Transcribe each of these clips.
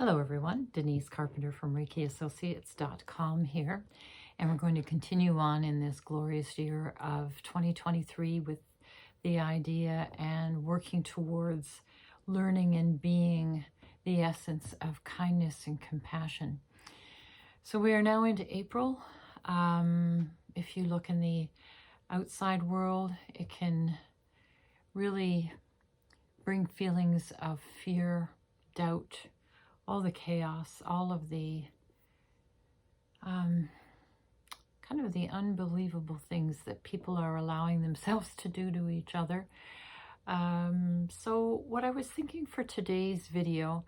Hello everyone, Denise Carpenter from ReikiAssociates.com here, and we're going to continue on in this glorious year of 2023 with the idea and working towards learning and being the essence of kindness and compassion. So we are now into April. If you look in the outside world, it can really bring feelings of fear, doubt, all the chaos, all of the kind of the unbelievable things that people are allowing themselves to do to each other. So what I was thinking for today's video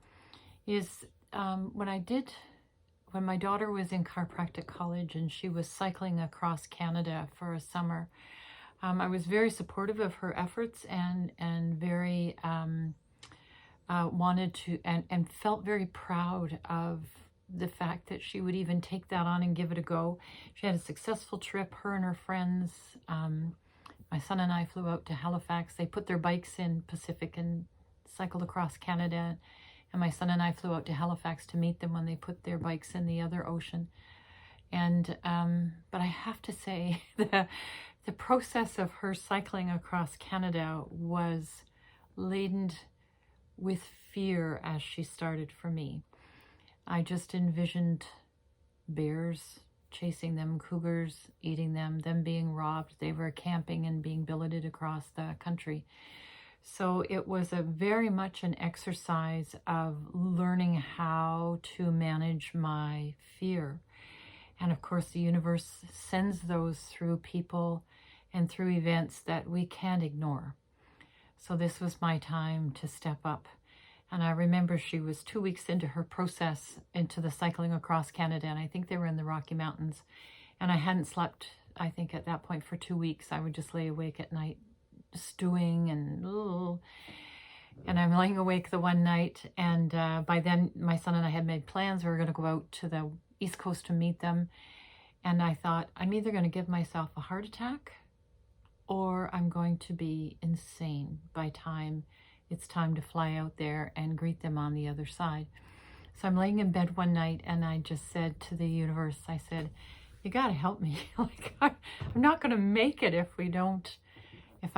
is when my daughter was in chiropractic college and she was cycling across Canada for a summer, I was very supportive of her efforts and very wanted to and felt very proud of the fact that she would even take that on and give it a go. She had a successful trip, her and her friends. My son and I flew out to Halifax. They put their bikes in Pacific and cycled across Canada. And my son and I flew out to Halifax to meet them when they put their bikes in the other ocean. And but I have to say, the process of her cycling across Canada was laden with fear as she started for me. I just envisioned bears chasing them, cougars eating them being robbed. They were camping and being billeted across the country. So it was a very much an exercise of learning how to manage my fear. And of course, the universe sends those through people and through events that we can't ignore. So this was my time to step up. And I remember she was 2 weeks into her process into the cycling across Canada, and I think they were in the Rocky Mountains. And I hadn't slept, I think, at that point for 2 weeks. I would just lay awake at night, stewing and I'm laying awake the one night. And by then, my son and I had made plans. We were going to go out to the East Coast to meet them. And I thought, I'm either going to give myself a heart attack or I'm going to be insane by time it's time to fly out there and greet them on the other side. So I'm laying in bed one night and I just said to the universe, I said, you got to help me. Like, I'm not going to make it if I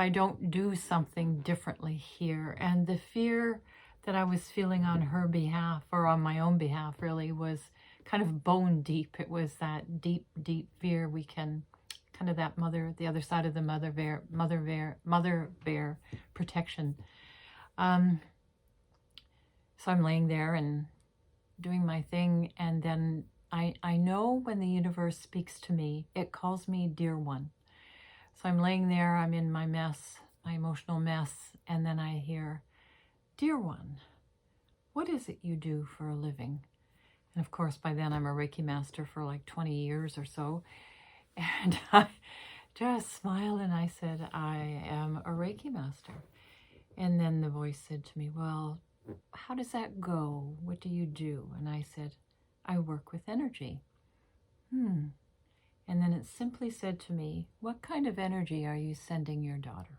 don't do something differently here. And the fear that I was feeling on her behalf, or on my own behalf really, was kind of bone deep. It was that deep, deep fear. We can kind of that the other side of the mother bear protection. So I'm laying there and doing my thing, and then I know when the universe speaks to me, it calls me dear one. So I'm laying there, I'm in my mess, my emotional mess, and then I hear, dear one, what is it you do for a living? And of course, by then I'm a Reiki master for like 20 years or so. And I just smiled and I said, I am a Reiki master. And then the voice said to me, well, how does that go? What do you do? And I said, I work with energy. And then it simply said to me, what kind of energy are you sending your daughter?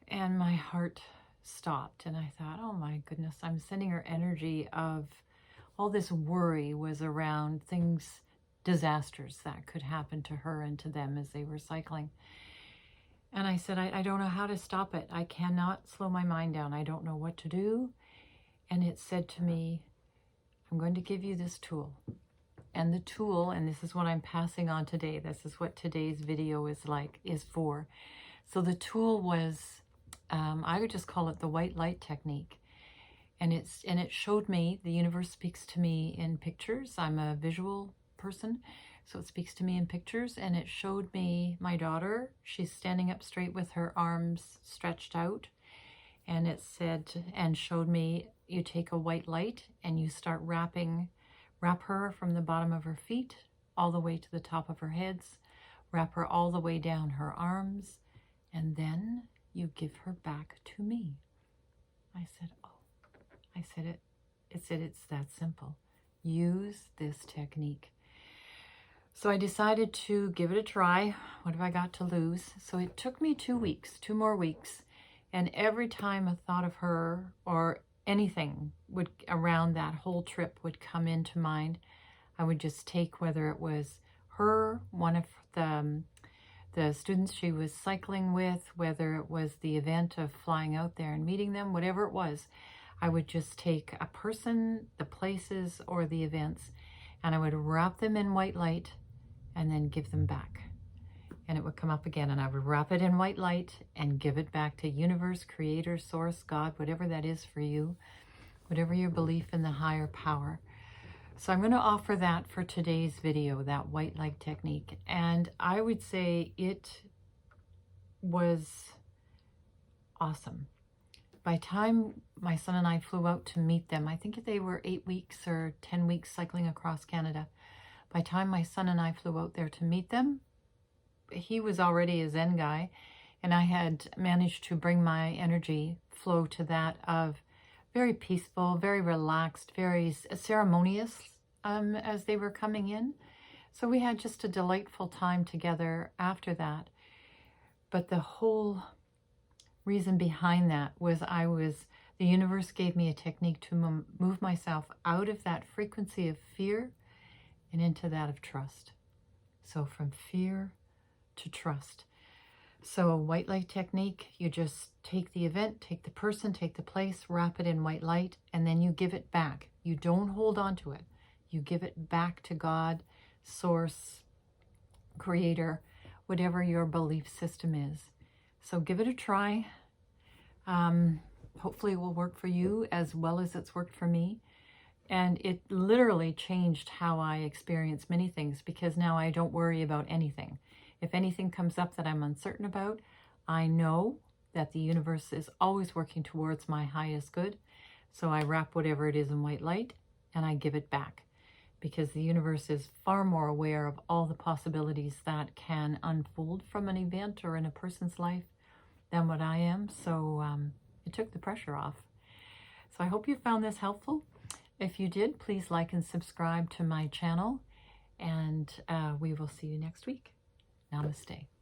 And my heart stopped and I thought, oh my goodness, I'm sending her energy of all this worry was around things, disasters that could happen to her and to them as they were cycling. And I said, I don't know how to stop it. I cannot slow my mind down. I don't know what to do. And it said to me, I'm going to give you this tool. And the tool, and this is what I'm passing on today. This is what today's video is for. So the tool was, I would just call it the white light technique. And it showed me, the universe speaks to me in pictures. I'm a visual person. So it speaks to me in pictures, and it showed me my daughter. She's standing up straight with her arms stretched out. And it said, and showed me, you take a white light and you start wrap her from the bottom of her feet all the way to the top of her heads, wrap her all the way down her arms, and then you give her back to me. I said, oh, it said it's that simple. Use this technique. So I decided to give it a try. What have I got to lose? So it took me 2 weeks, 2 more weeks. And every time a thought of her or anything around that whole trip would come into mind. I would just take, whether it was her, one of the students she was cycling with, whether it was the event of flying out there and meeting them, whatever it was, I would just take a person, the places, or the events, and I would wrap them in white light and then give them back. And it would come up again, and I would wrap it in white light and give it back to universe, creator, source, God, whatever that is for you, whatever your belief in the higher power. So I'm going to offer that for today's video, that white light technique. And I would say it was awesome. By the time my son and I flew out to meet them, I think they were 8 weeks or 10 weeks cycling across Canada. By the time my son and I flew out there to meet them, he was already a Zen guy, and I had managed to bring my energy flow to that of very peaceful, very relaxed, very ceremonious as they were coming in. So we had just a delightful time together after that. But the whole reason behind that was the universe gave me a technique to move myself out of that frequency of fear and into that of trust. So from fear to trust. So a white light technique, you just take the event, take the person, take the place, wrap it in white light, and then you give it back. You don't hold on to it. You give it back to God, source, creator, whatever your belief system is. So give it a try. Hopefully it will work for you as well as it's worked for me. And it literally changed how I experience many things, because now I don't worry about anything. If anything comes up that I'm uncertain about, I know that the universe is always working towards my highest good. So I wrap whatever it is in white light and I give it back, because the universe is far more aware of all the possibilities that can unfold from an event or in a person's life than what I am. So it took the pressure off. So I hope you found this helpful. If you did, please like and subscribe to my channel, and we will see you next week. Namaste.